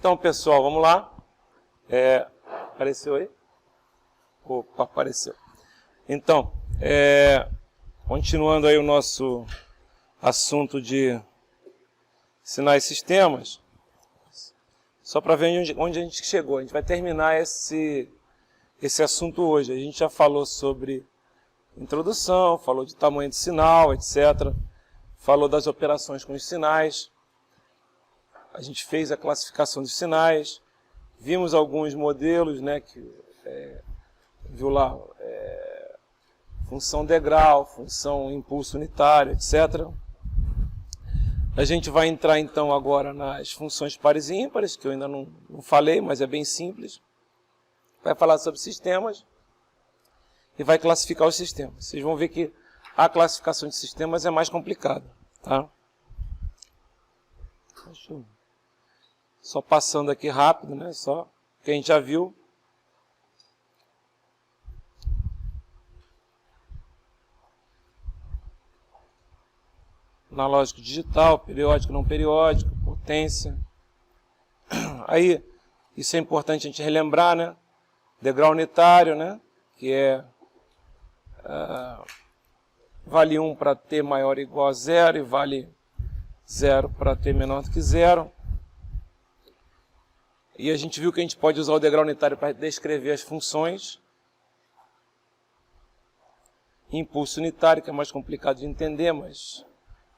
Então, pessoal, vamos lá. Apareceu aí? Opa, apareceu. Então, continuando aí o nosso assunto de sinais e sistemas, só para ver onde a gente chegou. A gente vai terminar esse assunto hoje. A gente já falou sobre introdução, falou de tamanho de sinal, etc. Falou das operações com os sinais. A gente fez a classificação dos sinais. Vimos alguns modelos, né, viu lá, função degrau, função impulso unitário, etc. A gente vai entrar então agora nas funções pares e ímpares, que eu ainda não falei, mas é bem simples. Vai falar sobre sistemas e vai classificar os sistemas. Vocês vão ver que a classificação de sistemas é mais complicada, tá? Só passando aqui rápido, né? Só que a gente já viu. Analógico digital, periódico não periódico, potência. Aí, isso é importante a gente relembrar, né? Degrau unitário, né? Que vale 1 para t maior ou igual a 0 e vale 0 para t menor do que 0. E a gente viu que a gente pode usar o degrau unitário para descrever as funções. Impulso unitário, que é mais complicado de entender, mas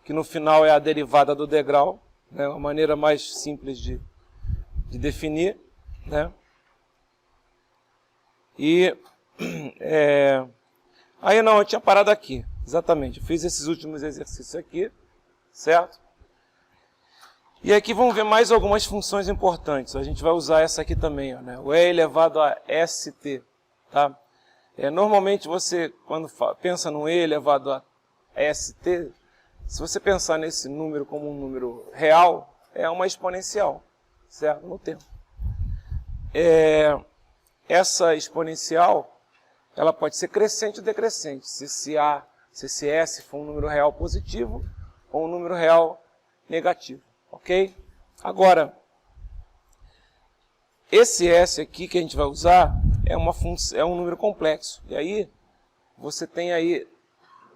que no final é a derivada do degrau, né? Uma maneira mais simples de definir, né? E aí não, eu tinha parado aqui, exatamente. Eu fiz esses últimos exercícios aqui, certo? E aqui vamos ver mais algumas funções importantes. A gente vai usar essa aqui também, ó, né? O E elevado a ST. Tá? Normalmente você, quando pensa no E elevado a ST, se você pensar nesse número como um número real, é uma exponencial, certo? No tempo. Essa exponencial, ela pode ser crescente ou decrescente, se esse S for um número real positivo ou um número real negativo. Ok? Agora, esse S aqui que a gente vai usar é um número complexo. E aí, você tem aí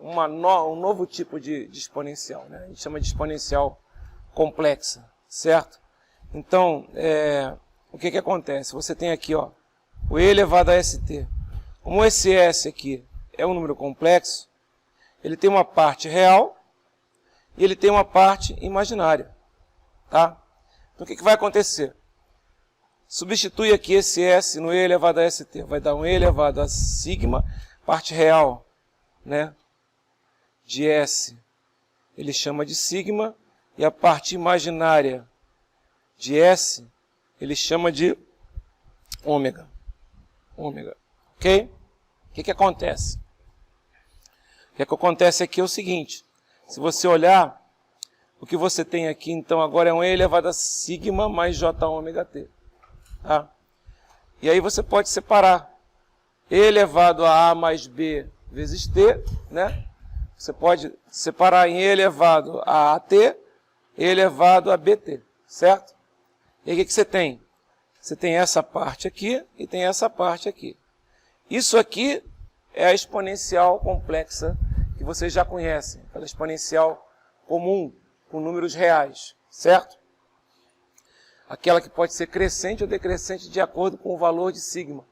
um novo tipo de exponencial, né? A gente chama de exponencial complexa, certo? Então, o que acontece? Você tem aqui, ó, o E elevado a ST. Como esse S aqui é um número complexo, ele tem uma parte real e ele tem uma parte imaginária. Tá? Então, o que vai acontecer? Substitui aqui esse S no E elevado a ST. Vai dar um E elevado a sigma, parte real, né, de S, ele chama de sigma, e a parte imaginária de S, ele chama de ômega. Ômega. Ok? O que acontece? O que acontece aqui é o seguinte. Se você olhar, o que você tem aqui, então, agora é um E elevado a sigma mais J ômega T. Tá? E aí você pode separar E elevado a mais B vezes T, né? Você pode separar em E elevado a AT, E elevado a BT, certo? E aí o que você tem? Você tem essa parte aqui e tem essa parte aqui. Isso aqui é a exponencial complexa que vocês já conhecem, aquela exponencial comum, com números reais, certo? Aquela que pode ser crescente ou decrescente de acordo com o valor de sigma,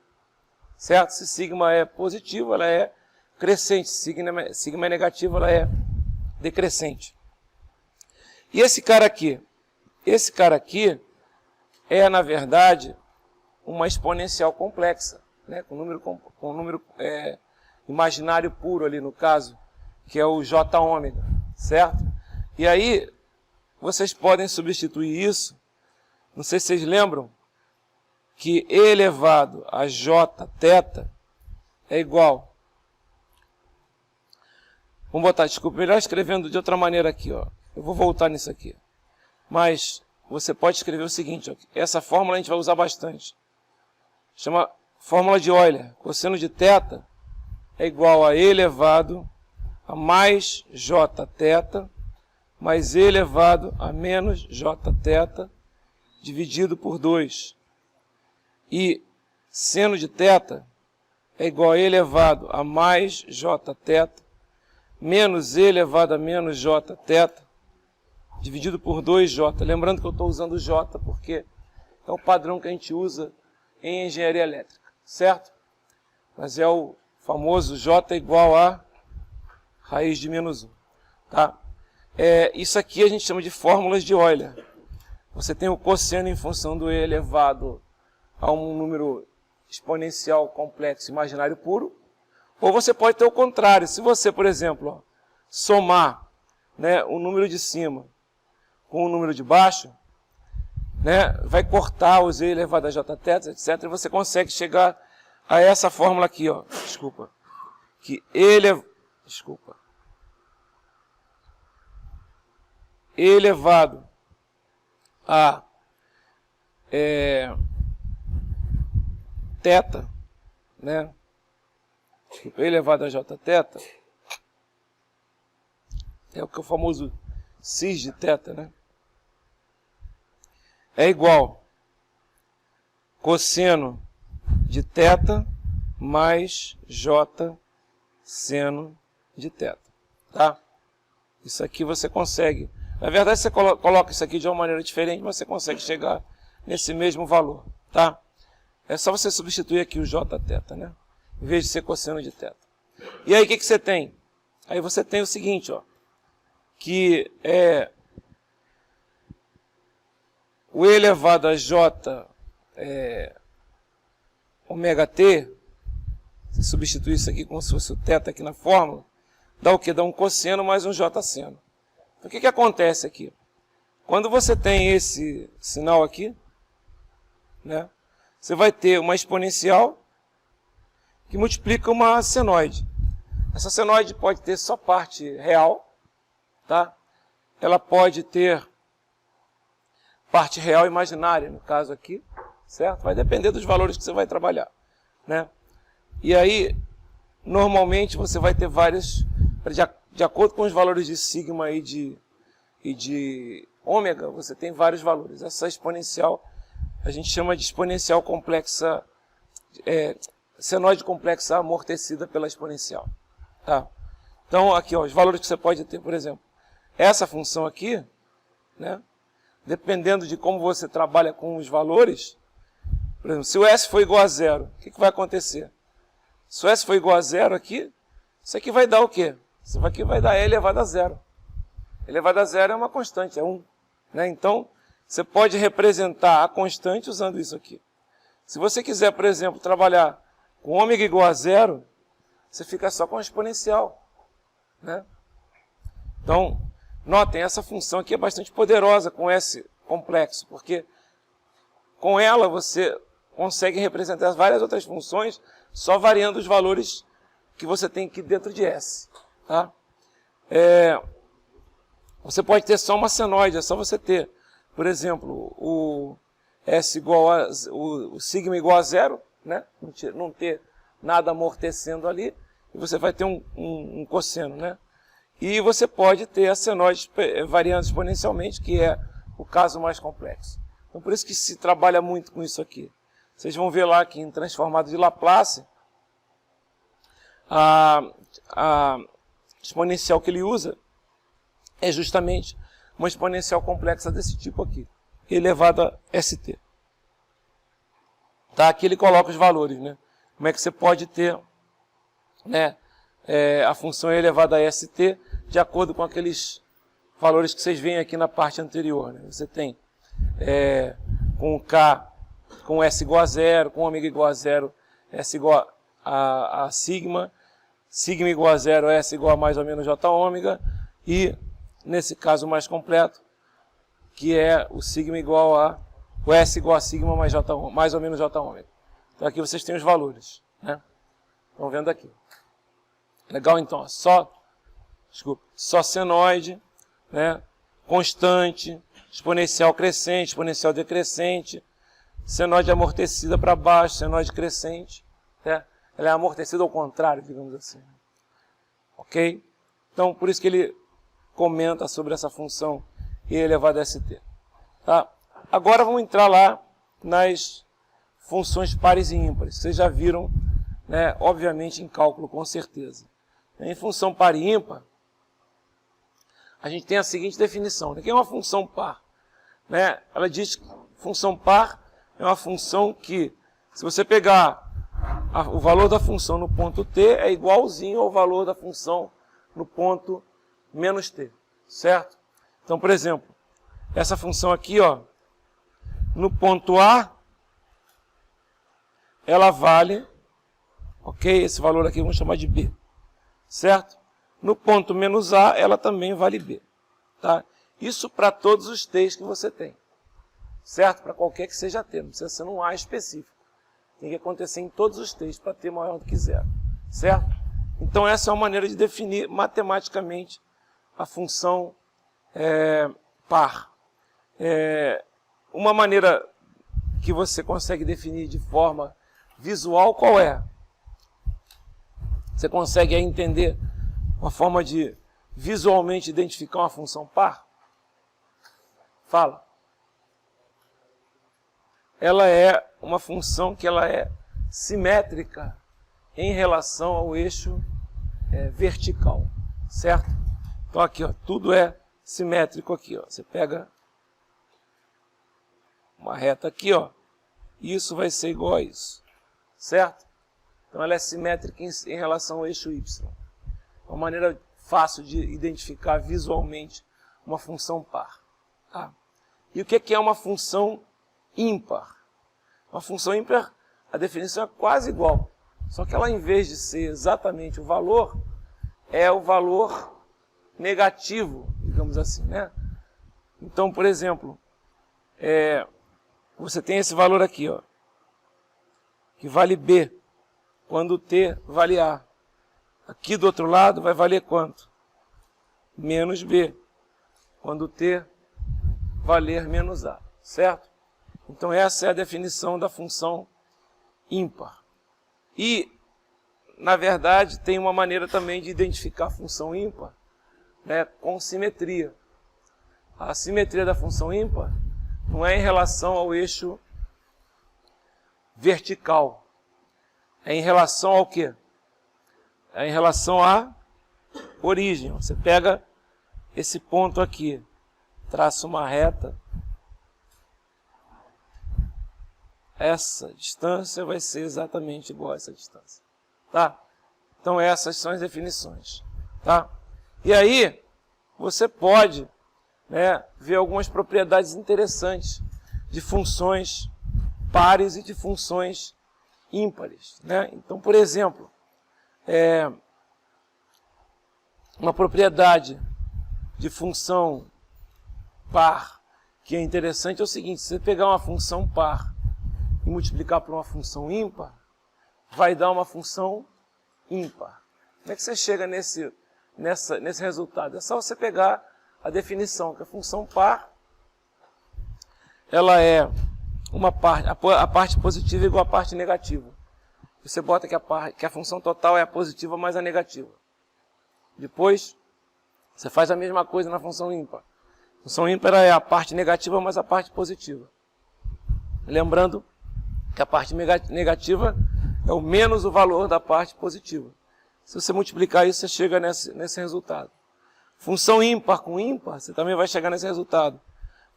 certo? Se sigma é positivo, ela é crescente. Se sigma é negativo, ela é decrescente. E esse cara aqui? Esse cara aqui é, na verdade, uma exponencial complexa, né? com número imaginário puro ali no caso, que é o J ômega, certo? E aí, vocês podem substituir isso, não sei se vocês lembram, que E elevado a J θ é igual. Vamos botar, desculpa, melhor escrevendo de outra maneira aqui, ó. Eu vou voltar nisso aqui. Mas você pode escrever o seguinte, ó, essa fórmula a gente vai usar bastante. Chama fórmula de Euler. Cosseno de θ é igual a E elevado a mais J θ mais E elevado a menos J θ dividido por 2. E seno de θ é igual a E elevado a mais jθ menos E elevado a menos jθ dividido por 2j. Lembrando que eu estou usando j porque é o padrão que a gente usa em engenharia elétrica, certo? Mas é o famoso j igual a raiz de menos 1. Tá? Isso aqui a gente chama de fórmulas de Euler. Você tem o cosseno em função do E elevado a um número exponencial complexo imaginário puro, ou você pode ter o contrário. Se você, por exemplo, ó, somar, né, o número de cima com o número de baixo, né, vai cortar os E elevado a jθ, etc. E você consegue chegar a essa fórmula aqui, ó. Desculpa. Que E elevado a θ, né? E elevado a jθ é o que é o famoso cis de θ, né? É igual cosseno de θ mais j seno de θ, tá? Isso aqui você consegue. Na verdade, você coloca isso aqui de uma maneira diferente, mas você consegue chegar nesse mesmo valor, tá? É só você substituir aqui o jθ, né? Em vez de ser cosseno de θ. E aí, o que você tem? Aí você tem o seguinte, ó, que é o E elevado a j ômega t, você substitui isso aqui como se fosse o θ aqui na fórmula, dá o quê? Dá um cosseno mais um j seno. Então, o que acontece aqui? Quando você tem esse sinal aqui, né, você vai ter uma exponencial que multiplica uma senoide. Essa senoide pode ter só parte real, tá? Ela pode ter parte real imaginária, no caso aqui, certo? Vai depender dos valores que você vai trabalhar, né? E aí, normalmente, você vai ter vários, de acordo com os valores de sigma e de ômega, você tem vários valores. Essa exponencial, a gente chama de exponencial complexa, senoide complexa amortecida pela exponencial, tá? Então, aqui, ó, os valores que você pode ter, por exemplo, essa função aqui, né? Dependendo de como você trabalha com os valores, por exemplo, se o S for igual a 0, o que vai acontecer? Se o S for igual a 0 aqui, isso aqui vai dar o quê? Isso aqui vai dar E elevado a 0. E elevado a 0 é uma constante, é 1. Né? Então, você pode representar a constante usando isso aqui. Se você quiser, por exemplo, trabalhar com ômega igual a 0, você fica só com a exponencial. Né? Então, notem, essa função aqui é bastante poderosa com S complexo, porque com ela você consegue representar várias outras funções, só variando os valores que você tem aqui dentro de S. Tá? Você pode ter só uma senoide, é só você ter, por exemplo, o S igual a, o sigma igual a 0, né? Não ter nada amortecendo ali, e você vai ter um cosseno, né? E você pode ter a senoide variando exponencialmente, que é o caso mais complexo. Então, por isso que se trabalha muito com isso aqui. Vocês vão ver lá que em transformado de Laplace, a exponencial que ele usa é justamente uma exponencial complexa desse tipo aqui, elevada a st. Tá? Aqui ele coloca os valores, né? Como é que você pode ter, né, a função elevada a st de acordo com aqueles valores que vocês veem aqui na parte anterior. Né? Você tem com K, com S igual a 0, com ômega igual a 0, S igual a sigma, sigma igual a 0, S igual a mais ou menos J ômega, e nesse caso mais completo, que é o sigma igual a, o S igual a sigma mais, mais ou menos J ômega. Então aqui vocês têm os valores, né? Estão vendo aqui. Legal, então, só senoide, né? Constante, exponencial crescente, exponencial decrescente, senoide amortecida para baixo, senoide crescente, né? Ela é amortecida ao contrário, digamos assim. Ok? Então, por isso que ele comenta sobre essa função E elevado a st. Tá? Agora vamos entrar lá nas funções pares e ímpares. Vocês já viram, né, obviamente, em cálculo, com certeza. Em função par e ímpar, a gente tem a seguinte definição. O que é uma função par? Né? Ela diz que função par é uma função que, se você pegar o valor da função no ponto t, é igualzinho ao valor da função no ponto menos t, certo? Então, por exemplo, essa função aqui, ó, no ponto A, ela vale, ok? Esse valor aqui vamos chamar de B, certo? No ponto menos A, ela também vale B, tá? Isso para todos os t's que você tem, certo? Para qualquer que seja t, não precisa ser um A específico. Tem que acontecer em todos os t's para t maior do que zero, certo? Então essa é uma maneira de definir matematicamente a função par. Uma maneira que você consegue definir de forma visual, qual é? Você consegue entender uma forma de visualmente identificar uma função par? Fala. Ela é uma função que ela é simétrica em relação ao eixo vertical, certo? Então aqui, ó, tudo é simétrico aqui, ó. Você pega uma reta aqui, ó, e isso vai ser igual a isso, certo? Então ela é simétrica em relação ao eixo y. É uma maneira fácil de identificar visualmente uma função par. Tá? E o que é uma função ímpar? Uma função ímpar, a definição é quase igual, só que ela, em vez de ser exatamente o valor, é o valor negativo, digamos assim, né? Então, por exemplo, você tem esse valor aqui, ó, que vale B, quando t vale A. Aqui do outro lado vai valer quanto? Menos B, quando t valer menos A, certo? Então essa é a definição da função ímpar. E, na verdade, tem uma maneira também de identificar a função ímpar, né, com simetria. A simetria da função ímpar não é em relação ao eixo vertical. É em relação ao quê? É em relação à origem. Você pega esse ponto aqui, traça uma reta. Essa distância vai ser exatamente igual a essa distância. Tá? Então essas são as definições. Tá? E aí, você pode, né, ver algumas propriedades interessantes de funções pares e de funções ímpares, né? Então, por exemplo, uma propriedade de função par que é interessante é o seguinte: se você pegar uma função par e multiplicar por uma função ímpar, vai dar uma função ímpar. Como é que você chega nesse resultado? É só você pegar a definição, que a função par, ela é uma parte, a parte positiva igual à parte negativa. Você bota que a função total é a positiva mais a negativa. Depois, você faz a mesma coisa na função ímpar. A função ímpar é a parte negativa mais a parte positiva. Lembrando que a parte negativa é o menos o valor da parte positiva. Se você multiplicar isso, você chega nesse resultado. Função ímpar com ímpar, você também vai chegar nesse resultado.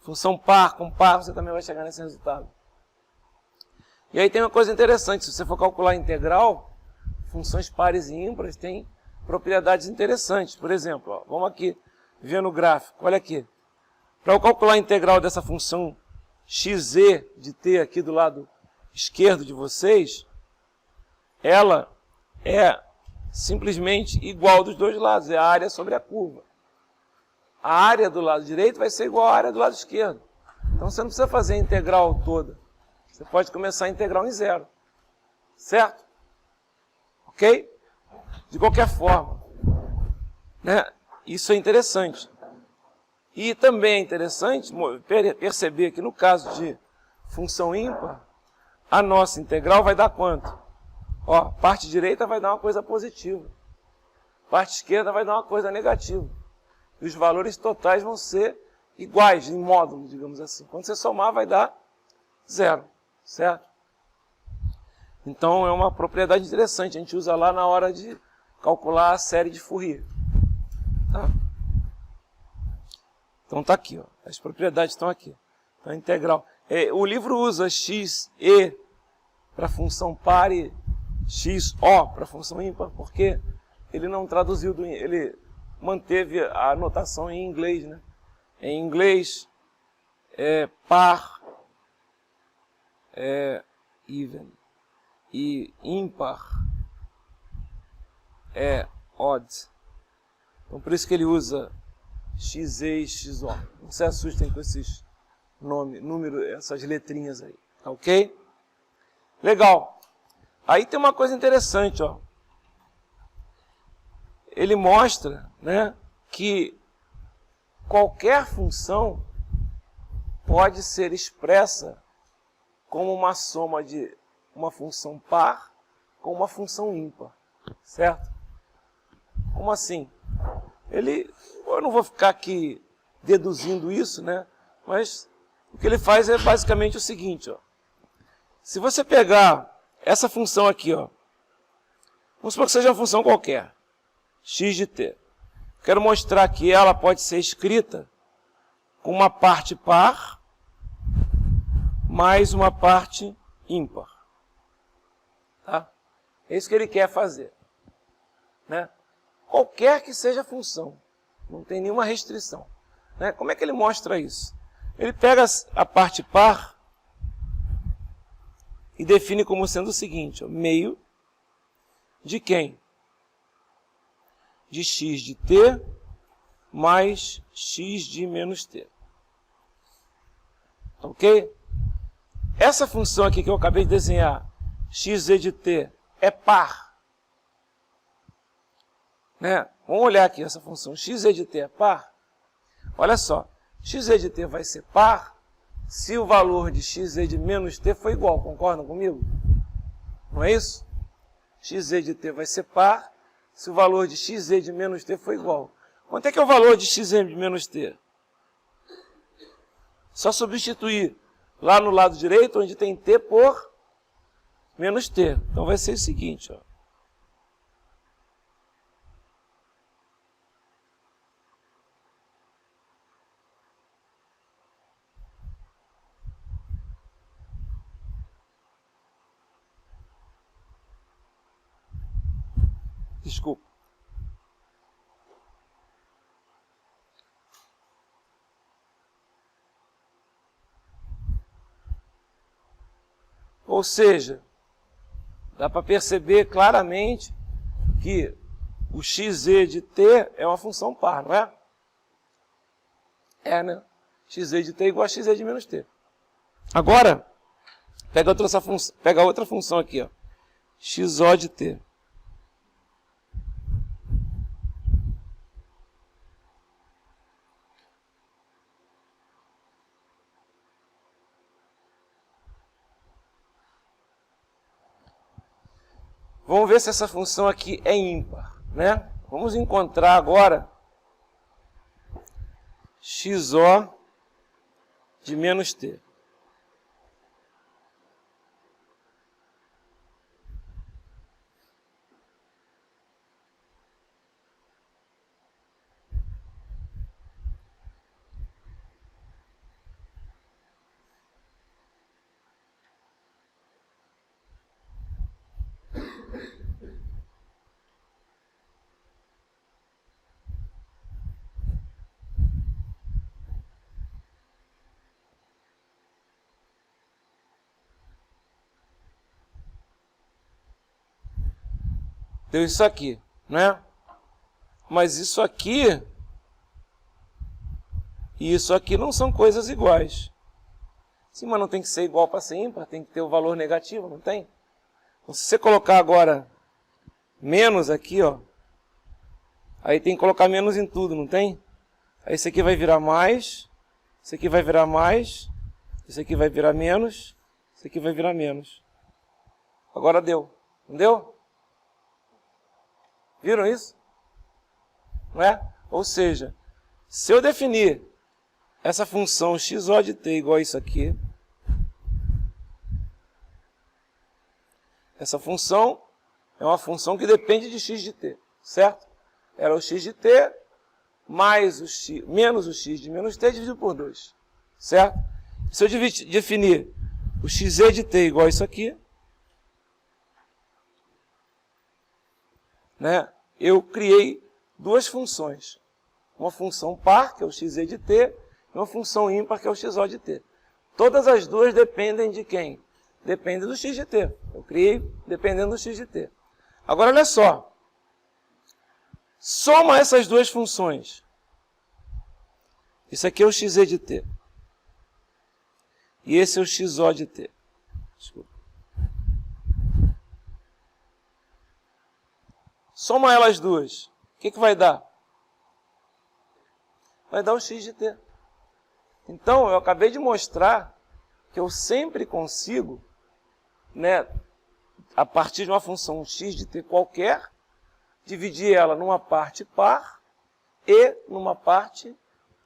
Função par com par, você também vai chegar nesse resultado. E aí tem uma coisa interessante: se você for calcular a integral, funções pares e ímpares têm propriedades interessantes. Por exemplo, ó, vamos aqui ver no gráfico, olha aqui. Para eu calcular a integral dessa função xe de t aqui do lado esquerdo de vocês, ela é simplesmente igual dos dois lados, é a área sobre a curva. A área do lado direito vai ser igual à área do lado esquerdo. Então você não precisa fazer a integral toda. Você pode começar a integral em zero. Certo? Ok? De qualquer forma, né, isso é interessante. E também é interessante perceber que no caso de função ímpar, a nossa integral vai dar quanto? Ó, a parte direita vai dar uma coisa positiva. A parte esquerda vai dar uma coisa negativa. E os valores totais vão ser iguais em módulo, digamos assim. Quando você somar, vai dar 0, certo? Então, é uma propriedade interessante. A gente usa lá na hora de calcular a série de Fourier. Tá? Então, está aqui. Ó. As propriedades estão aqui. Então, a integral. O livro usa x, e para a função par e x, o para a função ímpar, porque ele não traduziu, ele manteve a notação em inglês. Né? Em inglês, par é even e ímpar é odd. Então, por isso que ele usa XE e XO. Não se assustem com esses números, essas letrinhas aí. Ok? Legal. Aí tem uma coisa interessante, ó. Ele mostra, né, que qualquer função pode ser expressa como uma soma de uma função par com uma função ímpar. Certo? Como assim? Eu não vou ficar aqui deduzindo isso, né? Mas o que ele faz é basicamente o seguinte, ó. Se você pegar essa função aqui, ó, vamos supor que seja uma função qualquer, x de t. Quero mostrar que ela pode ser escrita com uma parte par mais uma parte ímpar. Tá? É isso que ele quer fazer. Né? Qualquer que seja a função, não tem nenhuma restrição. Né? Como é que ele mostra isso? Ele pega a parte par e define como sendo o seguinte, ó, meio de quem? De x de t mais x de menos t. Ok? Essa função aqui que eu acabei de desenhar, xe de t, é par. Né? Vamos olhar aqui essa função, xe de t é par. Olha só, xe de t vai ser par se o valor de xe de menos t for igual, concordam comigo? Não é isso? Xe de t vai ser par se o valor de xe de menos t for igual. Quanto é que é o valor de xe de menos t? Só substituir lá no lado direito, onde tem t por menos t. Então vai ser o seguinte, ó. Desculpa. Ou seja, dá para perceber claramente que o xe de t é uma função par, não é? É, né? Xe de t é igual a xe de menos t. Agora, pega outra função aqui, ó. Xo de t. Vamos ver se essa função aqui é ímpar, né? Vamos encontrar agora xo de menos t. Deu isso aqui, né? Mas isso aqui e isso aqui não são coisas iguais. Sim, mas não tem que ser igual para ser ímpar, tem que ter o valor negativo, não tem? Então, se você colocar agora menos aqui, ó, aí tem que colocar menos em tudo, não tem? Aí isso aqui vai virar mais, isso aqui vai virar mais, isso aqui vai virar menos, isso aqui vai virar menos. Agora deu, não deu? Viram isso? Não é? Ou seja, se eu definir essa função xo de t igual a isso aqui. Essa função é uma função que depende de x de t, certo? Era o x de t mais o x, menos o x de menos t dividido por 2, certo? Se eu definir o xe de t igual a isso aqui, né, eu criei duas funções. Uma função par, que é o xe de t, e uma função ímpar, que é o xo de t. Todas as duas dependem de quem? Dependem do x de t. Eu criei dependendo do x de t. Agora, olha só. Soma essas duas funções. Isso aqui é o xe de t. E esse é o xo de t. Desculpa. Soma elas duas. O que vai dar? Vai dar o x de t. Então, eu acabei de mostrar que eu sempre consigo, né, a partir de uma função x de t qualquer, dividir ela numa parte par e numa parte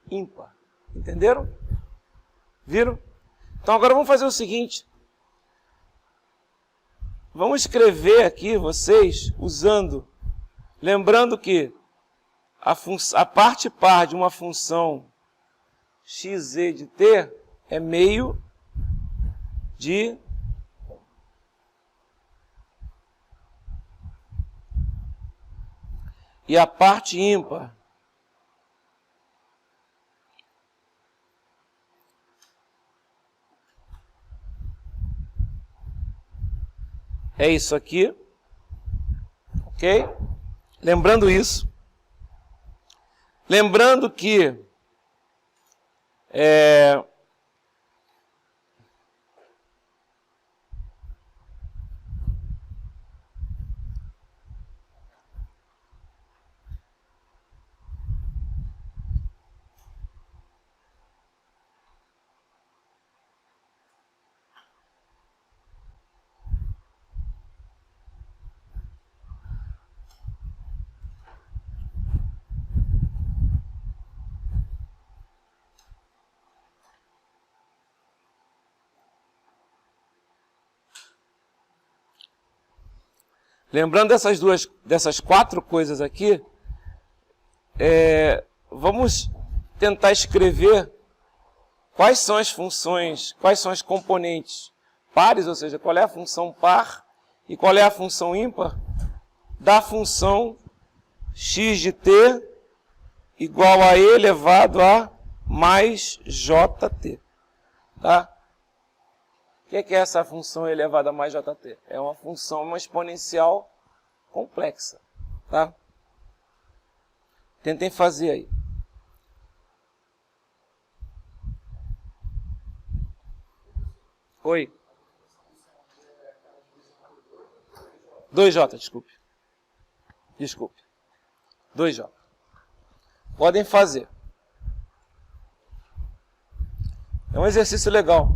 ímpar. Entenderam? Viram? Então, agora vamos fazer o seguinte. Vamos escrever aqui, vocês, usando, lembrando que a parte par de uma função xe de t é meio de e a parte ímpar é isso aqui, ok? Lembrando isso. Lembrando que lembrando dessas quatro coisas aqui, vamos tentar escrever quais são as funções, quais são as componentes pares, ou seja, qual é a função par e qual é a função ímpar da função x de t igual a e elevado a mais jt. Tá? O que é essa função elevada a mais jt? É uma função, uma exponencial complexa. Tá? Tentem fazer aí. Oi. 2j, desculpe. Desculpe. 2j. Podem fazer. É um exercício legal.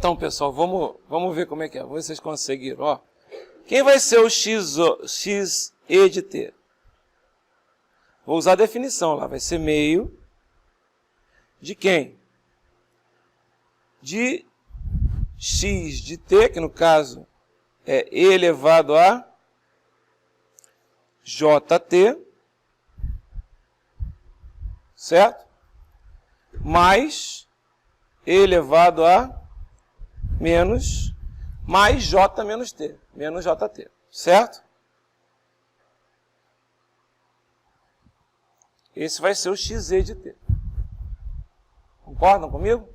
Então, pessoal, vamos ver como é que é. Vamos ver se vocês conseguiram. Ó, quem vai ser o XE de T? Vou usar a definição lá. Vai ser meio de quem? De x de t, que no caso é e elevado a jt, certo? Mais e elevado a menos mais j menos t, menos jt, certo? Esse vai ser o xe de t. Concordam comigo?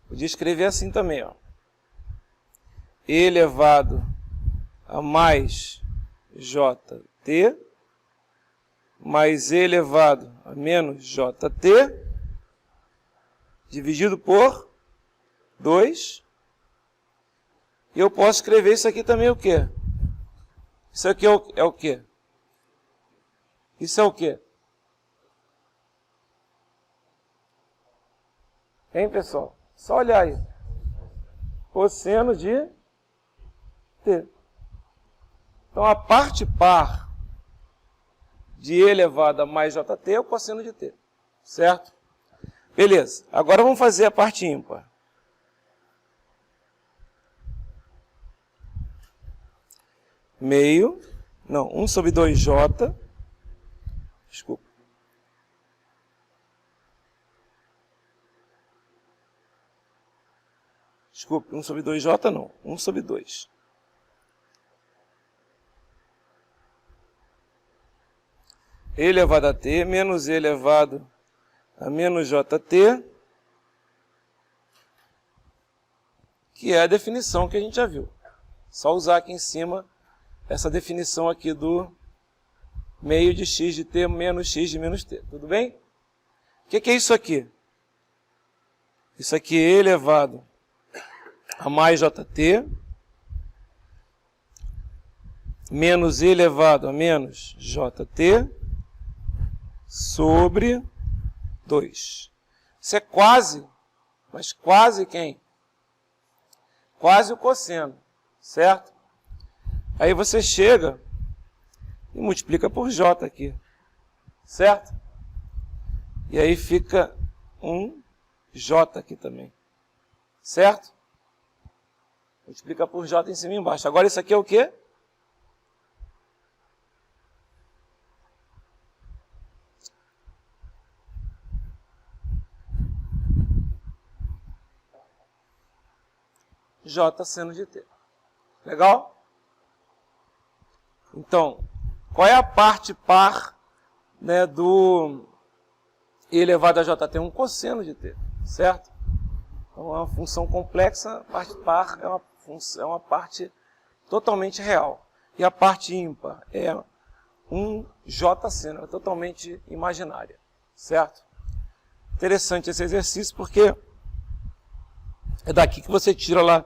Podia escrever assim também, ó. E elevado a mais jt mais e elevado a menos jt dividido por 2. E eu posso escrever isso aqui também o quê? Isso aqui é o quê? Isso é o quê? Hein, pessoal? Só olhar aí. Cosseno de t. Então, a parte par de e elevado a mais jt é o cosseno de t. Certo? Beleza. Agora vamos fazer a parte ímpar. Meio. Não, 1 sobre 2j. Desculpa. Desculpe, 1 sobre 2j não. 1 sobre 2. E elevado a t menos e elevado a menos jt, que é a definição que a gente já viu. Só usar aqui em cima essa definição aqui do meio de x de t menos x de menos t. Tudo bem? O que é isso aqui? Isso aqui é elevado a mais jt menos e elevado a menos jt sobre 2. Isso é quase, mas quase quem? Quase o cosseno, certo? Aí você chega e multiplica por j aqui, certo? E aí fica um j aqui também, certo? Multiplica por j em cima e embaixo. Agora isso aqui é o quê? J seno de t. Legal? Então, qual é a parte par, né, do e elevado a jt? Um cosseno de t, certo? Então, é uma função complexa, a parte par é uma parte totalmente real. E a parte ímpar é um j seno, é totalmente imaginária, certo? Interessante esse exercício porque é daqui que você tira lá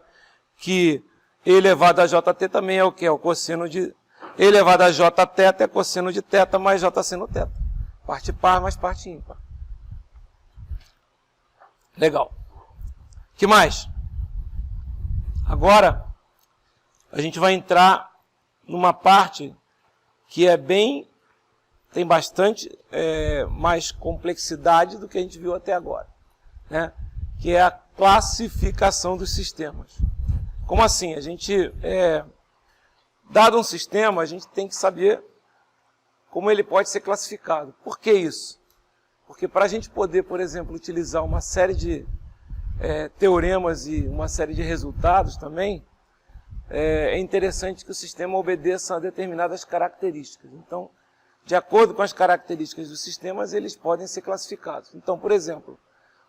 que e elevado a jt também é o que? É o cosseno de e elevado a j teta é cosseno de teta mais j seno teta. Parte par mais parte ímpar. Legal. O que mais? Agora, a gente vai entrar numa parte que é tem bastante mais complexidade do que a gente viu até agora, né? Que é a classificação dos sistemas. Como assim? A gente, dado um sistema, a gente tem que saber como ele pode ser classificado. Por que isso? Porque para a gente poder, por exemplo, utilizar uma série de teoremas e uma série de resultados também, é interessante que o sistema obedeça a determinadas características. Então, de acordo com as características dos sistemas, eles podem ser classificados. Então, por exemplo,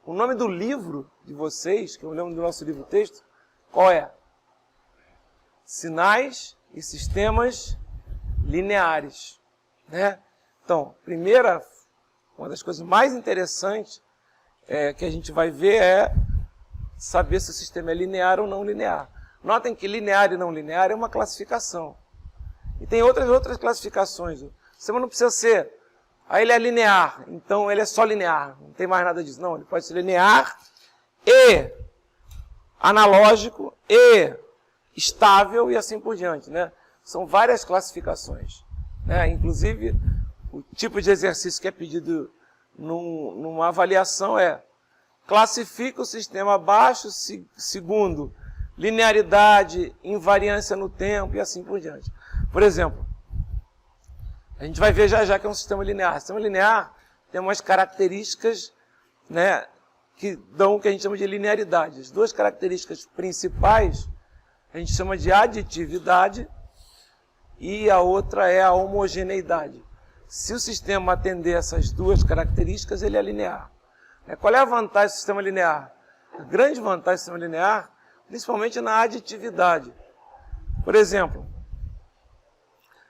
o nome do livro de vocês, que é o nome do nosso livro-texto, qual é? Sinais e sistemas lineares, né? Então, uma das coisas mais interessantes que a gente vai ver é saber se o sistema é linear ou não linear. Notem que linear e não linear é uma classificação. E tem outras classificações. O sistema não precisa ser, ele é linear, então ele é só linear, não tem mais nada disso. Não, ele pode ser linear e analógico e estável e assim por diante, né? São várias classificações, né? Inclusive, o tipo de exercício que é pedido numa avaliação é: classifica o sistema abaixo, segundo linearidade, invariância no tempo e assim por diante. Por exemplo, a gente vai ver já que é um sistema linear. O sistema linear tem umas características, né, que dão o que a gente chama de linearidade. As duas características principais a gente chama de aditividade e a outra é a homogeneidade. Se o sistema atender essas duas características, ele é linear. Qual é a vantagem do sistema linear? A grande vantagem do sistema linear, principalmente na aditividade. Por exemplo,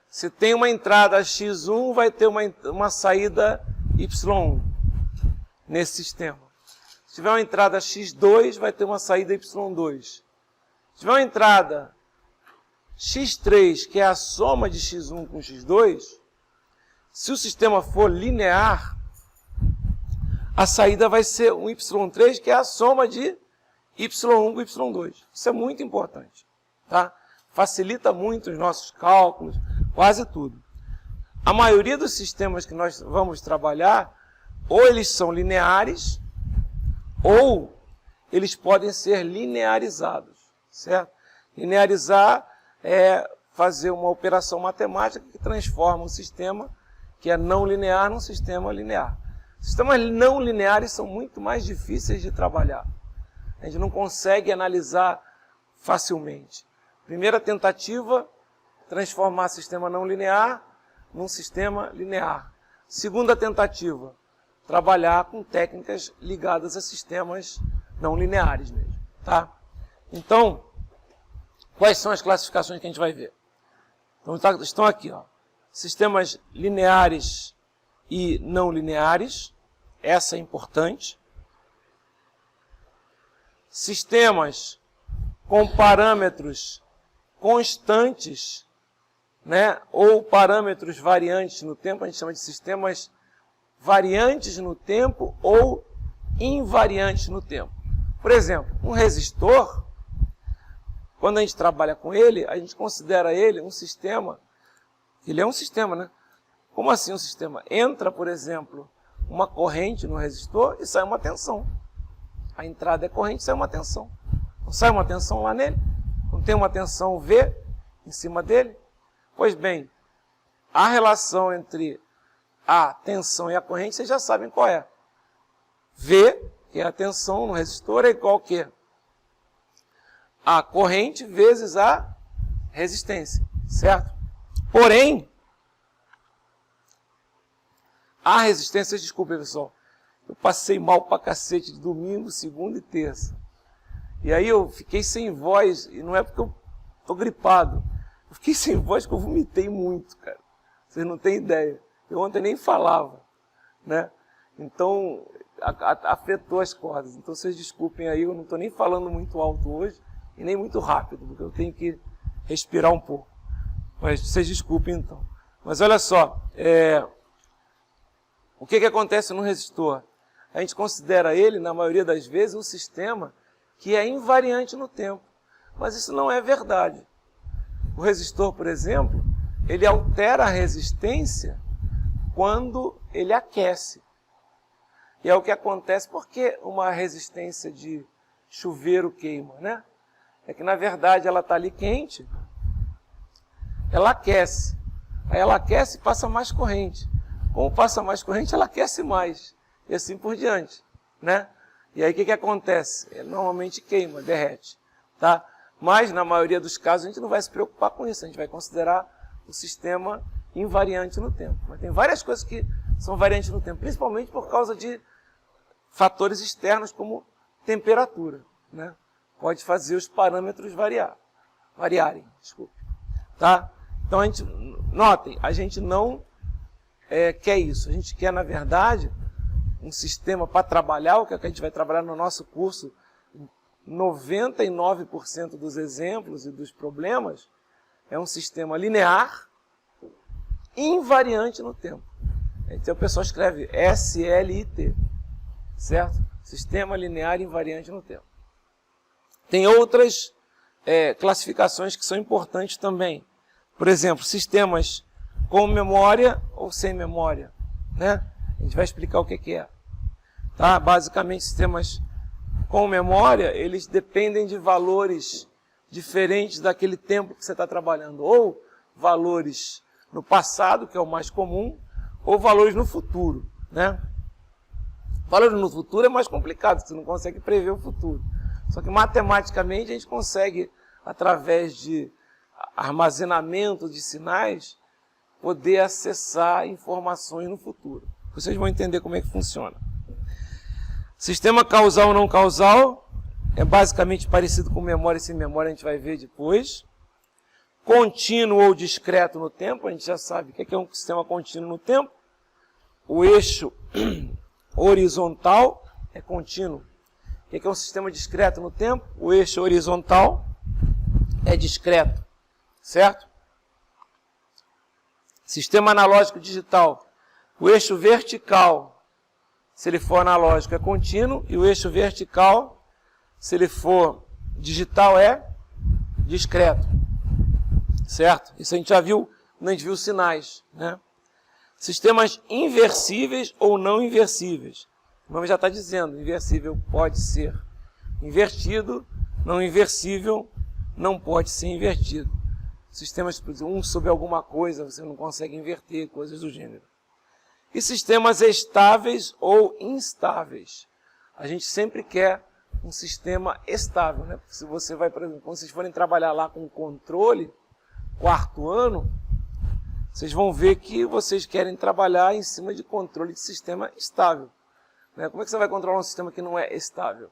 se tem uma entrada x1, vai ter uma saída y1 nesse sistema. Se tiver uma entrada x2, vai ter uma saída y2. Se tiver uma entrada x3, que é a soma de x1 com x2, se o sistema for linear, a saída vai ser um y3, que é a soma de y1 com y2. Isso é muito importante, tá? Facilita muito os nossos cálculos, quase tudo. A maioria dos sistemas que nós vamos trabalhar, ou eles são lineares, ou eles podem ser linearizados, certo? Linearizar é fazer uma operação matemática que transforma um sistema que é não linear num sistema linear. Sistemas não lineares são muito mais difíceis de trabalhar. A gente não consegue analisar facilmente. Primeira tentativa, transformar sistema não linear num sistema linear. Segunda tentativa, trabalhar com técnicas ligadas a sistemas não lineares mesmo, tá? Então, quais são as classificações que a gente vai ver? Então, estão aqui, ó. Sistemas lineares e não lineares, essa é importante. Sistemas com parâmetros constantes, né, ou parâmetros variantes no tempo, a gente chama de sistemas variantes no tempo ou invariantes no tempo. Por exemplo, um resistor, quando a gente trabalha com ele, a gente considera ele um sistema. Ele é um sistema, né? Como assim um sistema? Entra, por exemplo, uma corrente no resistor e sai uma tensão. A entrada é corrente e sai uma tensão. Não sai uma tensão lá nele? Não tem uma tensão V em cima dele? Pois bem, a relação entre a tensão e a corrente, vocês já sabem qual é. V, que é a tensão no resistor, é igual a quê? A corrente vezes a resistência, certo? Porém, a resistência, desculpa pessoal, eu passei mal pra cacete de domingo, segunda e terça. E aí eu fiquei sem voz, e não é porque eu tô gripado. Eu fiquei sem voz porque eu vomitei muito, cara. Vocês não têm ideia. Eu ontem nem falava, né? Então, afetou as cordas. Então, vocês desculpem aí, eu não estou nem falando muito alto hoje, e nem muito rápido, porque eu tenho que respirar um pouco. Mas vocês desculpem, então. Mas olha só, o que acontece no resistor? A gente considera ele, na maioria das vezes, um sistema que é invariante no tempo. Mas isso não é verdade. O resistor, por exemplo, ele altera a resistência quando ele aquece. E é o que acontece, porque uma resistência de chuveiro queima, né? É que, na verdade, ela está ali quente, ela aquece. Aí ela aquece e passa mais corrente. Como passa mais corrente, ela aquece mais. E assim por diante, né? E aí o que acontece? Ele normalmente queima, derrete, tá? Mas, na maioria dos casos, a gente não vai se preocupar com isso. A gente vai considerar o sistema invariante no tempo. Mas tem várias coisas que são variantes no tempo, principalmente por causa de fatores externos como temperatura, né? Pode fazer os parâmetros variarem, desculpe. Tá? Então, notem, a gente não quer isso. A gente quer, na verdade, um sistema para trabalhar, o que a gente vai trabalhar no nosso curso, 99% dos exemplos e dos problemas, é um sistema linear, invariante no tempo. Então o pessoal escreve SLIT, certo? Sistema linear invariante no tempo. Tem outras classificações que são importantes também. Por exemplo, sistemas com memória ou sem memória, né? A gente vai explicar o que é. Tá? Basicamente, sistemas com memória, eles dependem de valores diferentes daquele tempo que você está trabalhando. Ou valores no passado, que é o mais comum, ou valores no futuro, né? Valores no futuro é mais complicado, você não consegue prever o futuro. Só que matematicamente a gente consegue, através de armazenamento de sinais, poder acessar informações no futuro. Vocês vão entender como é que funciona. Sistema causal ou não causal é basicamente parecido com memória e sem memória, a gente vai ver depois. Contínuo ou discreto no tempo, a gente já sabe o que é um sistema contínuo no tempo. O eixo horizontal é contínuo. O que é um sistema discreto no tempo? O eixo horizontal é discreto, certo? Sistema analógico digital. O eixo vertical, se ele for analógico, é contínuo, e o eixo vertical, se ele for digital, é discreto, certo? Isso a gente já viu quando a gente viu os sinais, né? Sistemas inversíveis ou não inversíveis. O nome já está dizendo, inversível pode ser invertido, não inversível não pode ser invertido. Sistemas, um sobre alguma coisa, você não consegue inverter, coisas do gênero. E sistemas estáveis ou instáveis. A gente sempre quer um sistema estável, né? Porque se você vai, por exemplo, quando vocês forem trabalhar lá com controle, quarto ano, vocês vão ver que vocês querem trabalhar em cima de controle de sistema estável. Né? Como é que você vai controlar um sistema que não é estável?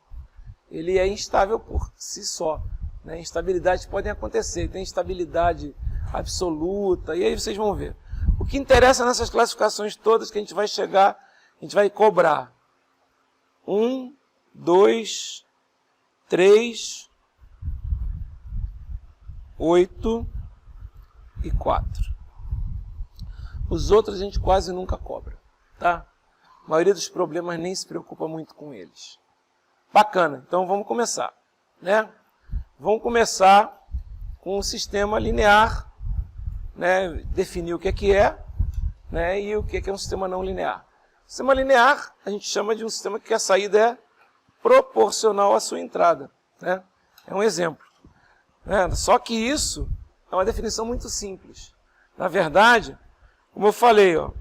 Ele é instável por si só. Né? Instabilidades podem acontecer, tem instabilidade absoluta, e aí vocês vão ver. O que interessa nessas classificações todas que a gente vai chegar, a gente vai cobrar 1, 2, 3, 8 e 4. Os outros a gente quase nunca cobra, tá? A maioria dos problemas nem se preocupa muito com eles. Bacana, então vamos começar, né? Vamos começar com o sistema linear, né? Definir o que é, né? E o que é um sistema não linear. Sistema linear, a gente chama de um sistema que a saída é proporcional à sua entrada, né? É um exemplo, né? Só que isso é uma definição muito simples. Na verdade, como eu falei, ó,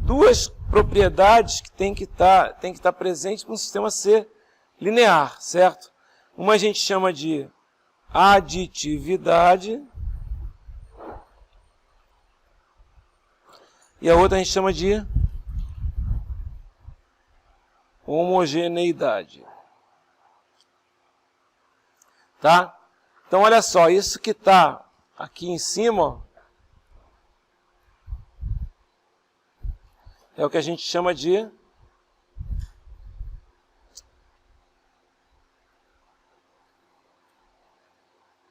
duas propriedades que tem que estar presentes para um sistema ser linear, certo? Uma a gente chama de aditividade e a outra a gente chama de homogeneidade. Tá? Então, olha só, isso que está aqui em cima, ó, é o que a gente chama de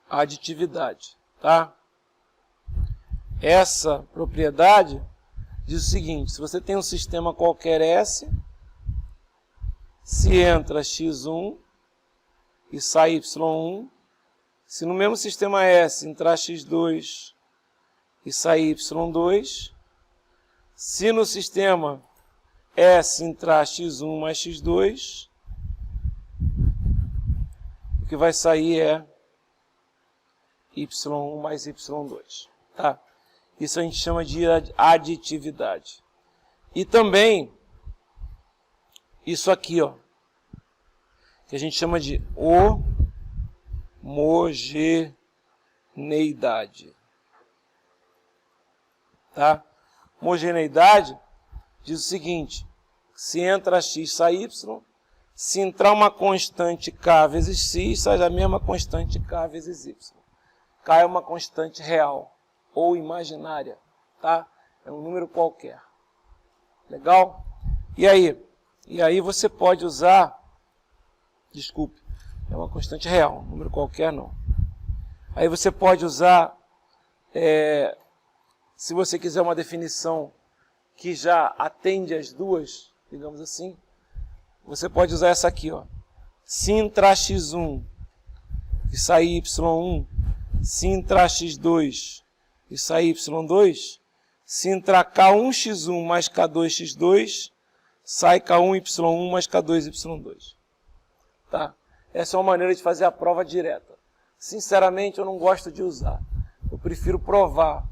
aditividade, tá? Essa propriedade diz o seguinte: se você tem um sistema qualquer S, se entra x1 e sai y1, se no mesmo sistema S entrar x2 e sair y2, se no sistema S entrar x1 mais x2, o que vai sair é y1 mais y2. Tá? Isso a gente chama de aditividade. E também, isso aqui, ó, que a gente chama de homogeneidade. Tá? Homogeneidade diz o seguinte: se entra x, sai y, se entrar uma constante k vezes x, sai a mesma constante k vezes y. K é uma constante real ou imaginária, tá? É um número qualquer. Legal? E aí? E aí você pode usar, desculpe, é uma constante real, um número qualquer não. Aí você pode usar, se você quiser uma definição que já atende as duas, digamos assim, você pode usar essa aqui, ó. Se entrar x1 e sair y1, se entrar x2 e sair y2, se entrar k1x1 mais k2x2, sai k1y1 mais k2y2. Tá? Essa é uma maneira de fazer a prova direta. Sinceramente, eu não gosto de usar. Eu prefiro provar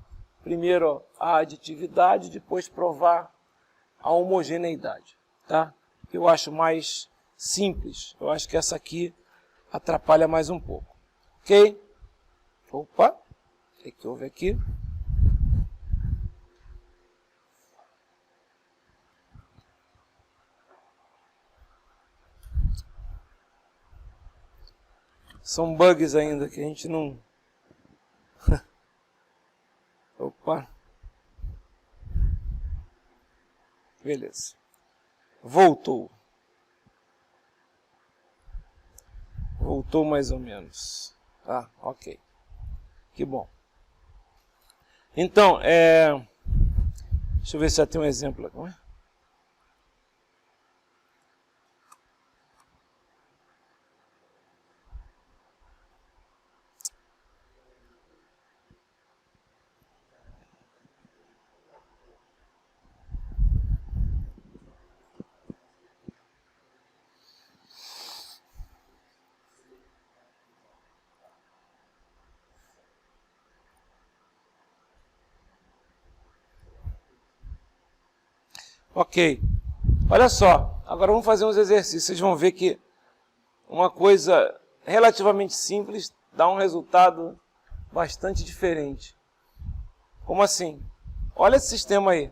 primeiro a aditividade, depois provar a homogeneidade. Tá? Eu acho mais simples. Eu acho que essa aqui atrapalha mais um pouco. Ok? Opa! O que houve aqui? São bugs ainda que a gente não... Opa! Beleza. Voltou. Voltou mais ou menos. Ah, ok. Que bom. Então, deixa eu ver se já tem um exemplo aqui. Ok. Olha só, agora vamos fazer uns exercícios. Vocês vão ver que uma coisa relativamente simples dá um resultado bastante diferente. Como assim? Olha esse sistema aí.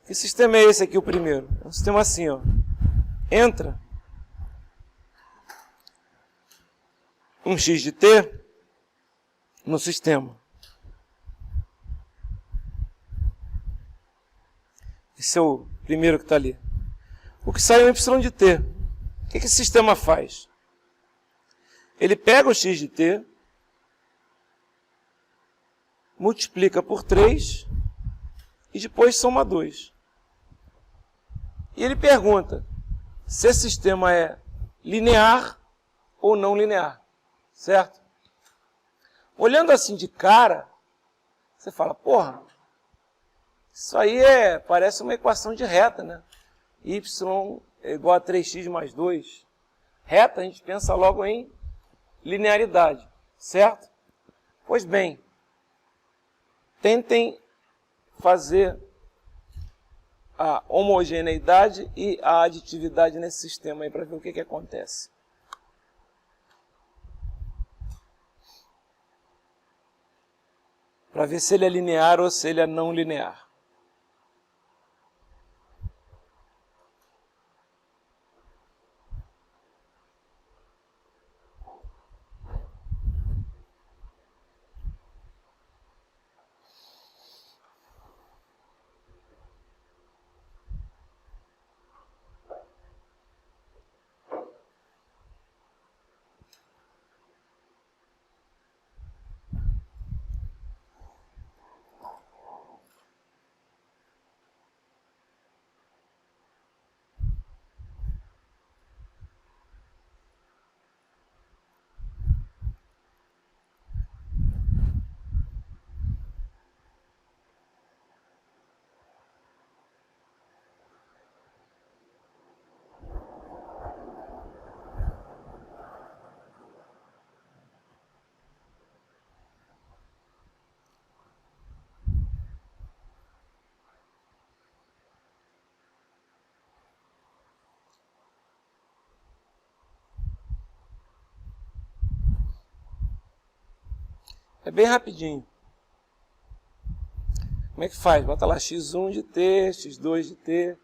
Que sistema é esse aqui, o primeiro? É um sistema assim, ó. Entra um x de t no sistema. Esse é o primeiro que está ali. O que sai é um y de t. O que esse sistema faz? Ele pega o x de t, multiplica por 3 e depois soma 2. E ele pergunta se esse sistema é linear ou não linear. Certo? Olhando assim de cara, você fala, porra, isso aí parece uma equação de reta, né? Y é igual a 3x mais 2. Reta, a gente pensa logo em linearidade, certo? Pois bem, tentem fazer a homogeneidade e a aditividade nesse sistema aí para ver o que acontece. Para ver se ele é linear ou se ele é não linear. É bem rapidinho. Como é que faz? Bota lá x1 de t, x2 de t,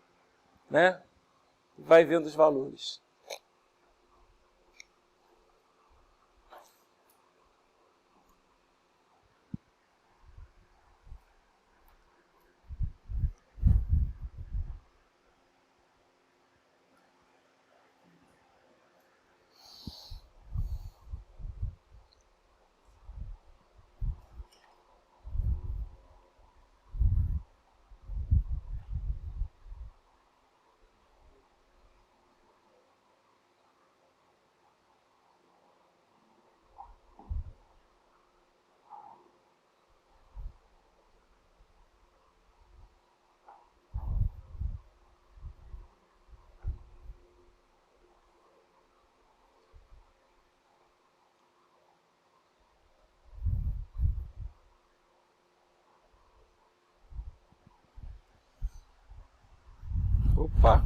né? Vai vendo os valores. Opa!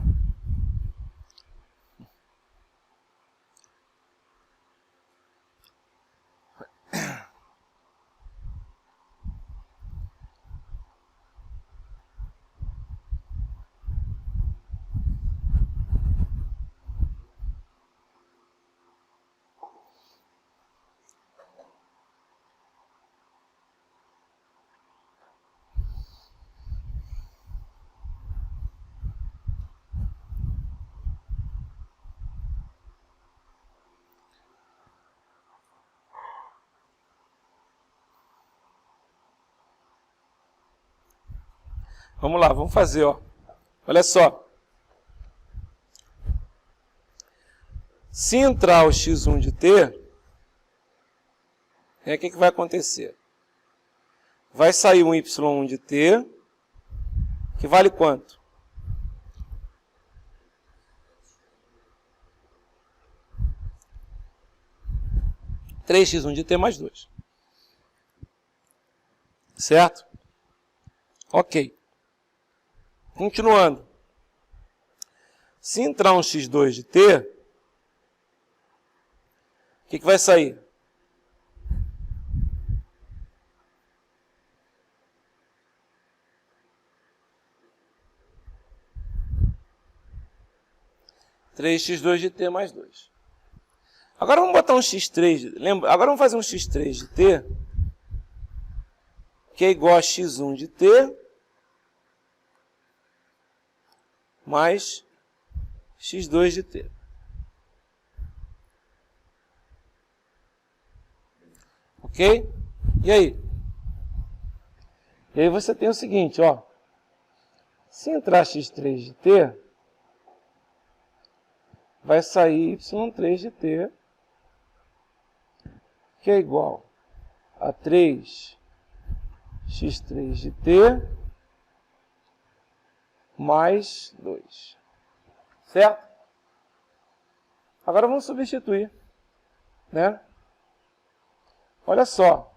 Vamos lá, vamos fazer, ó. Olha só. Se entrar o x1 de t, o que vai acontecer? Vai sair um y1 de t, que vale quanto? Três x1 de t mais 2. Certo? Ok. Continuando. Se entrar um x2 de t, o que vai sair? Três x2 de t mais 2. Agora vamos botar um x3, lembra? Agora vamos fazer um x3 de t, que é igual a x1 de t, mais x2 de t. Ok? E aí? E aí você tem o seguinte, ó. Se entrar x3 de t, vai sair y3 de t, que é igual a 3x3 de t mais 2. Certo? Agora vamos substituir, né? Olha só.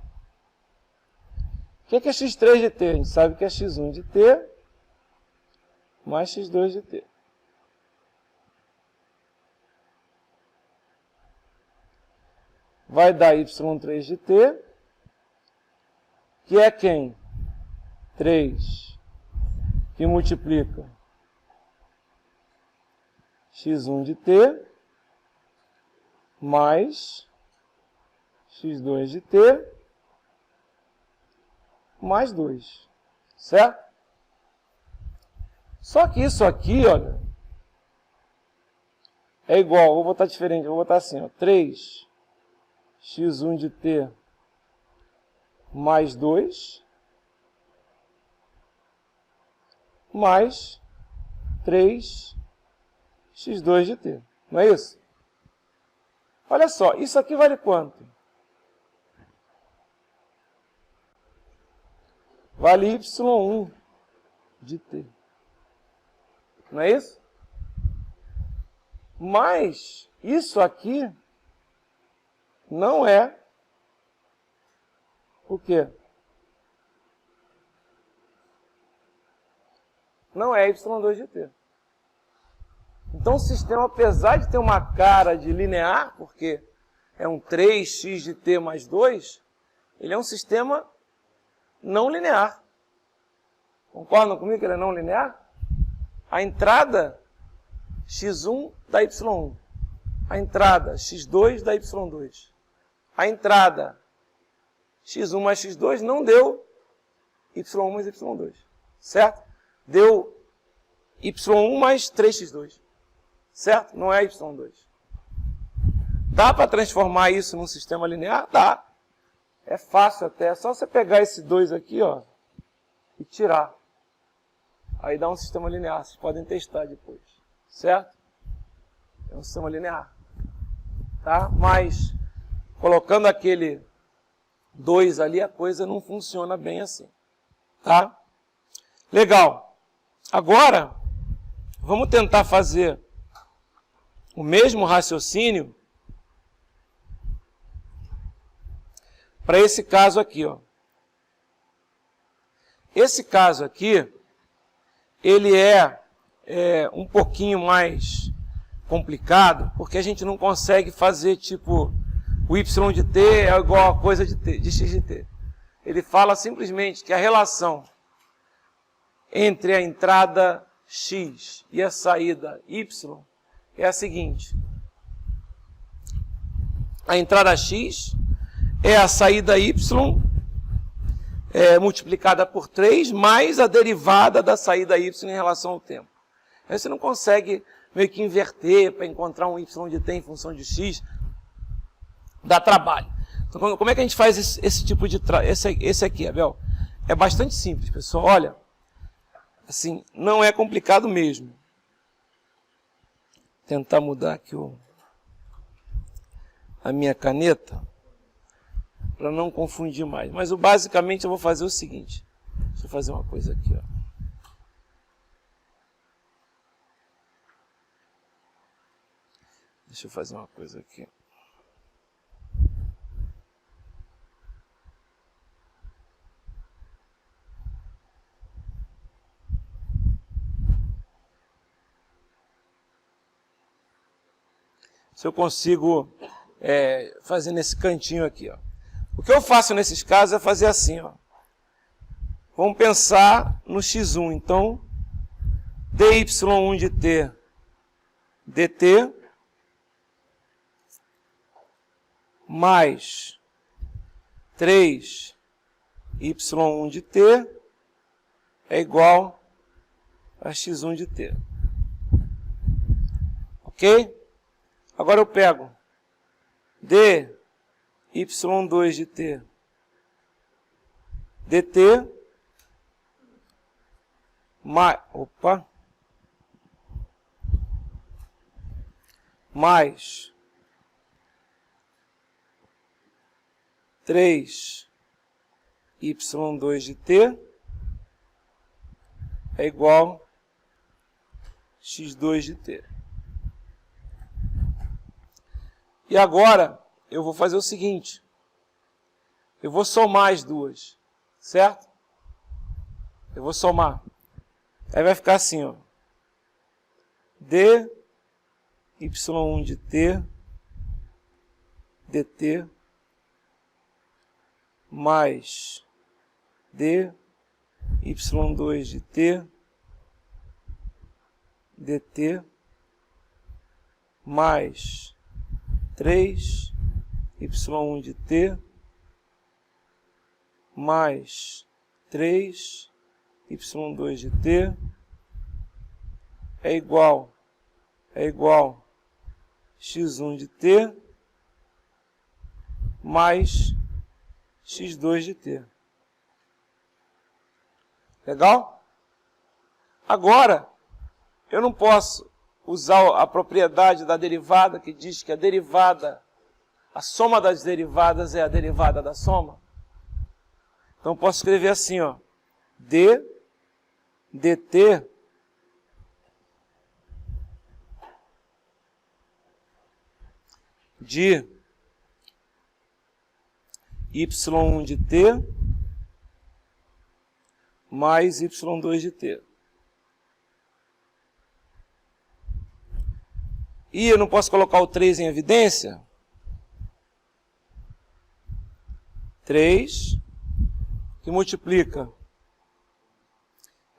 O que é x3 de t? A gente sabe que é x1 de t mais x2 de t. Vai dar y3 de t, que é quem? 3 que multiplica x1 de t mais x2 de t mais 2. Certo? Só que isso aqui, olha, é igual, vou botar diferente, vou botar assim, ó, 3x1 de t mais 2 mais 3x2 de t. Não é isso? Olha só, isso aqui vale quanto? Vale y1 de t. Não é isso? Mas isso aqui não é o quê? Não é y2 de t. Então o sistema, apesar de ter uma cara de linear, porque é um 3x de t mais 2, ele é um sistema não linear. Concordam comigo que ele é não linear? A entrada x1 dá y1. A entrada x2 dá y2. A entrada x1 mais x2 não deu y1 mais y2. Certo? Deu y1 mais 3x2. Certo? Não é y2. Dá para transformar isso num sistema linear? Dá. É fácil até. É só você pegar esse 2 aqui, ó, e tirar. Aí dá um sistema linear. Vocês podem testar depois. Certo? É um sistema linear. Tá? Mas, colocando aquele 2 ali, a coisa não funciona bem assim. Tá? Legal. Agora, vamos tentar fazer o mesmo raciocínio para esse caso aqui, ó. Esse caso aqui, ele é um pouquinho mais complicado, porque a gente não consegue fazer tipo o y de t é igual a coisa de x de t. Ele fala simplesmente que a relação entre a entrada x e a saída y é a seguinte. A entrada x é a saída y multiplicada por 3 mais a derivada da saída y em relação ao tempo. Aí você não consegue meio que inverter para encontrar um y de t em função de x. Dá trabalho. Então, como é que a gente faz esse tipo de... Esse aqui, Abel? É bastante simples, pessoal. Olha, assim, não é complicado mesmo. Vou tentar mudar aqui a minha caneta para não confundir mais. Mas basicamente eu vou fazer o seguinte. Deixa eu fazer uma coisa aqui, ó. Deixa eu fazer uma coisa aqui. Se eu consigo fazer nesse cantinho aqui, ó. O que eu faço nesses casos é fazer assim, ó. Vamos pensar no x1. Então, dy1 de t dt mais 3y1 de t é igual a x1 de t. Ok? Agora eu pego dy2 de t dt mais 3y2 de t é igual a x2 de t. E agora, eu vou fazer o seguinte. Eu vou somar as duas, certo? Eu vou somar. Aí vai ficar assim, ó. dy1 de t dt mais dy2 de t dt mais 3y1 de t mais 3y2 de t é igual x1 de t mais x2 de t. Legal? Agora, eu não posso usar a propriedade da derivada, que diz que a derivada, a soma das derivadas é a derivada da soma. Então, eu posso escrever assim, ó, d dt de y1 de t mais y2 de t. E eu não posso colocar o 3 em evidência? 3 que multiplica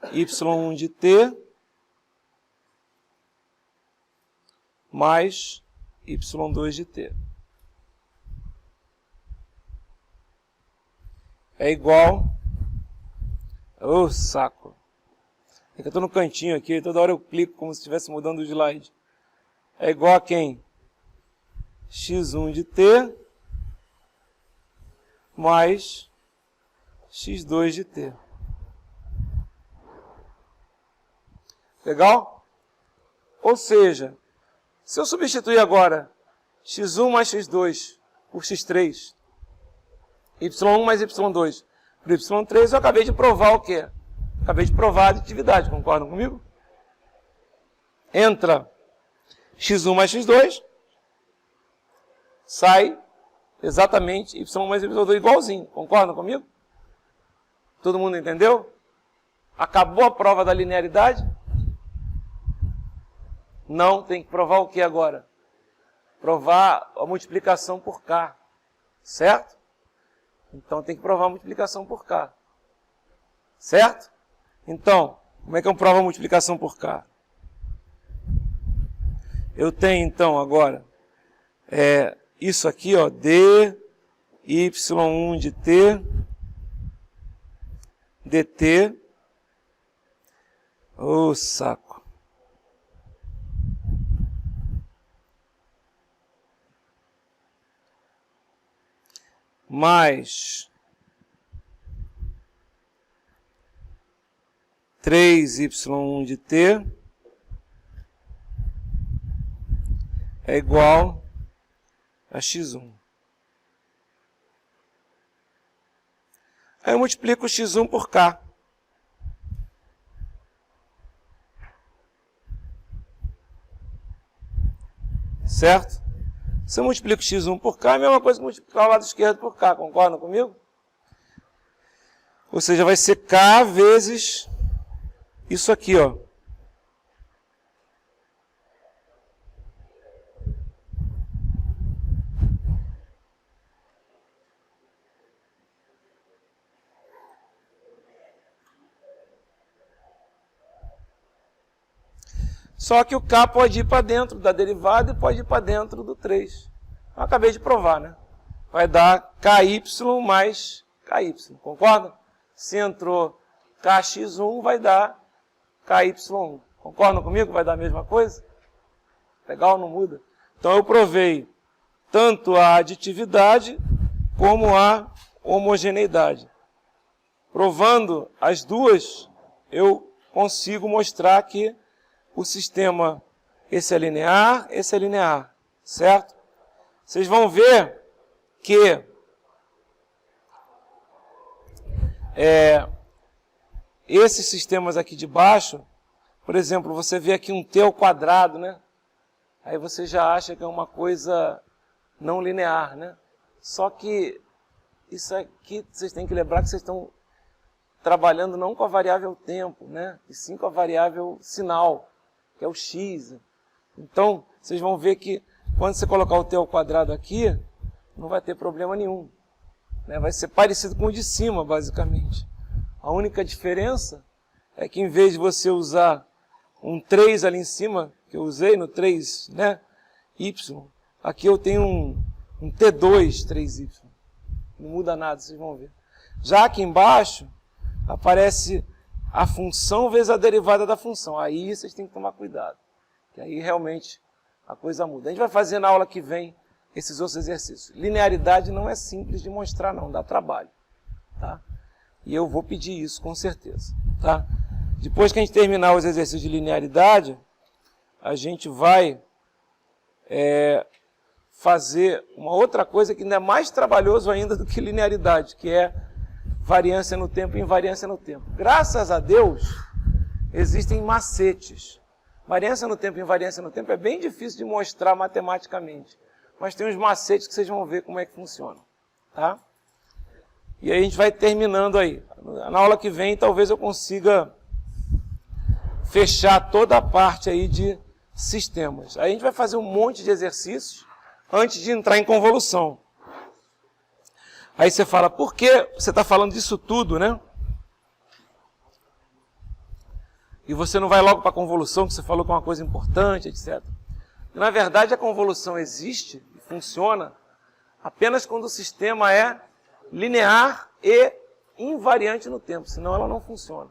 y1 de t mais y2 de t. É igual... Ô, saco! É que eu estou no cantinho aqui, toda hora eu clico como se estivesse mudando o slide. É igual a quem? x1 de t mais x2 de t. Legal? Ou seja, se eu substituir agora x1 mais x2 por x3, y1 mais y2 por y3, eu acabei de provar o quê? Acabei de provar a aditividade, concordam comigo? Entra x1 mais x2, sai exatamente y1 mais y2 igualzinho, concordam comigo? Todo mundo entendeu? Acabou a prova da linearidade? Não, tem que provar o que agora? Provar a multiplicação por K, certo? Então tem que provar a multiplicação por K, certo? Então, como é que eu provo a multiplicação por K? Eu tenho então agora isso aqui, ó, dy1 de t dt, ô saco, mais 3y1 de t é igual a x1. Aí eu multiplico x1 por k. Certo? Se eu multiplico x1 por k, é a mesma coisa que multiplicar o lado esquerdo por k. Concordam comigo? Ou seja, vai ser k vezes isso aqui, ó. Só que o k pode ir para dentro da derivada e pode ir para dentro do 3. Eu acabei de provar, né? Vai dar ky mais ky, concorda? Se entrou kx1, vai dar ky1. Concordam comigo? Vai dar a mesma coisa? Legal, não muda? Então eu provei tanto a aditividade como a homogeneidade. Provando as duas, eu consigo mostrar que o sistema, esse é linear, certo? Vocês vão ver que esses sistemas aqui de baixo, por exemplo, você vê aqui um t ao quadrado, né? Aí você já acha que é uma coisa não linear, né? Só que isso aqui vocês têm que lembrar que vocês estão trabalhando não com a variável tempo, né? E sim com a variável sinal, que é o x. Então, vocês vão ver que quando você colocar o t ao quadrado aqui, não vai ter problema nenhum, né? Vai ser parecido com o de cima, basicamente. A única diferença é que em vez de você usar um 3 ali em cima, que eu usei no 3, né, y, aqui eu tenho um t2 3y. Não muda nada, vocês vão ver. Já aqui embaixo, aparece a função vezes a derivada da função. Aí vocês têm que tomar cuidado, que aí realmente a coisa muda. A gente vai fazer na aula que vem esses outros exercícios. Linearidade não é simples de mostrar, não, dá trabalho, tá? E eu vou pedir isso com certeza, tá? Depois que a gente terminar os exercícios de linearidade, a gente vai fazer uma outra coisa que ainda é mais trabalhoso ainda do que linearidade, que é variância no tempo e invariância no tempo. Graças a Deus, existem macetes. Variância no tempo e invariância no tempo é bem difícil de mostrar matematicamente, mas tem uns macetes que vocês vão ver como é que funciona, tá? E aí a gente vai terminando aí. Na aula que vem, talvez eu consiga fechar toda a parte aí de sistemas. Aí a gente vai fazer um monte de exercícios antes de entrar em convolução. Aí você fala, por que você está falando disso tudo, né? E você não vai logo para a convolução, que você falou que é uma coisa importante, etc. E, na verdade, a convolução existe e funciona apenas quando o sistema é linear e invariante no tempo, senão ela não funciona.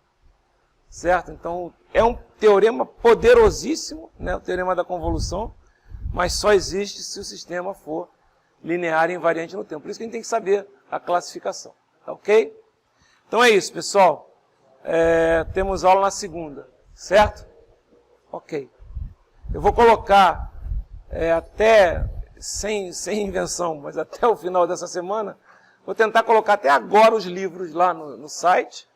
Certo? Então, é um teorema poderosíssimo, né, o teorema da convolução, mas só existe se o sistema for linear e invariante no tempo. Por isso que a gente tem que saber a classificação. Tá ok? Então é isso, pessoal. Temos aula na segunda, certo? Ok. Eu vou colocar até, sem invenção, mas até o final dessa semana, vou tentar colocar até agora os livros lá no site.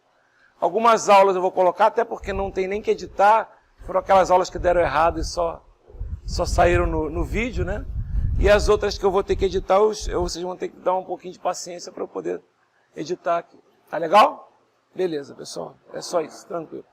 Algumas aulas eu vou colocar, até porque não tem nem que editar, foram aquelas aulas que deram errado e só saíram no vídeo, né? E as outras que eu vou ter que editar, vocês vão ter que dar um pouquinho de paciência para eu poder editar aqui. Tá legal? Beleza, pessoal. É só isso, tranquilo.